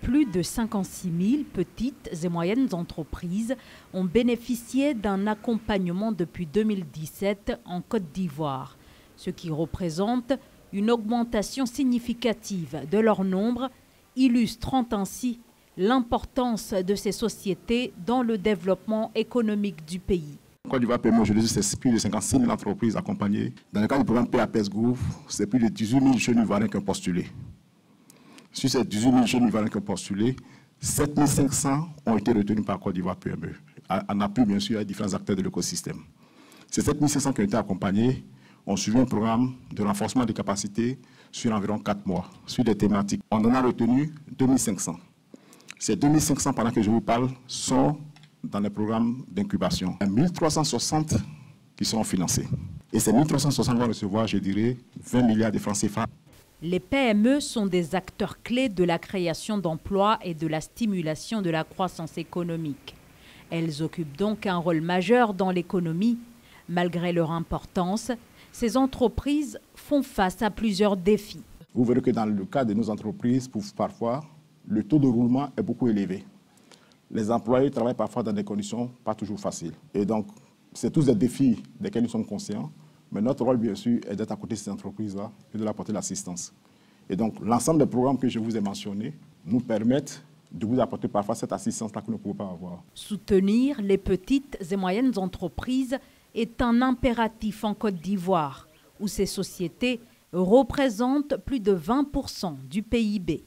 Plus de 56 000 petites et moyennes entreprises ont bénéficié d'un accompagnement depuis 2017 en Côte d'Ivoire, ce qui représente une augmentation significative de leur nombre, illustrant ainsi l'importance de ces sociétés dans le développement économique du pays. Côte d'Ivoire PME, aujourd'hui, c'est plus de 56 000 entreprises accompagnées. Dans le cadre du programme PAPS Group, c'est plus de 18 000 jeunes Ivoiriens qui ont postulé. Sur ces 18 000 jeunes Ivoiriens qui ont postulé, 7 500 ont été retenus par Côte d'Ivoire PME, en appui bien sûr à différents acteurs de l'écosystème. Ces 7 500 qui ont été accompagnés ont suivi un programme de renforcement des capacités sur environ 4 mois, sur des thématiques. On en a retenu 2 500. Ces 2 500, pendant que je vous parle, sont dans les programmes d'incubation. Il y a 1 360 qui seront financés. Et ces 1 360 vont recevoir, je dirais, 20 milliards de francs CFA. Les PME sont des acteurs clés de la création d'emplois et de la stimulation de la croissance économique. Elles occupent donc un rôle majeur dans l'économie. Malgré leur importance, ces entreprises font face à plusieurs défis. Vous verrez que dans le cas de nos entreprises, parfois, le taux de roulement est beaucoup élevé. Les employés travaillent parfois dans des conditions pas toujours faciles. Et donc, c'est tous des défis desquels nous sommes conscients. Mais notre rôle, bien sûr, est d'être à côté de ces entreprises-là et de leur apporter l'assistance. Et donc, l'ensemble des programmes que je vous ai mentionnés nous permettent de vous apporter parfois cette assistance-là que nous ne pouvons pas avoir. Soutenir les petites et moyennes entreprises est un impératif en Côte d'Ivoire, où ces sociétés représentent plus de 20% du PIB.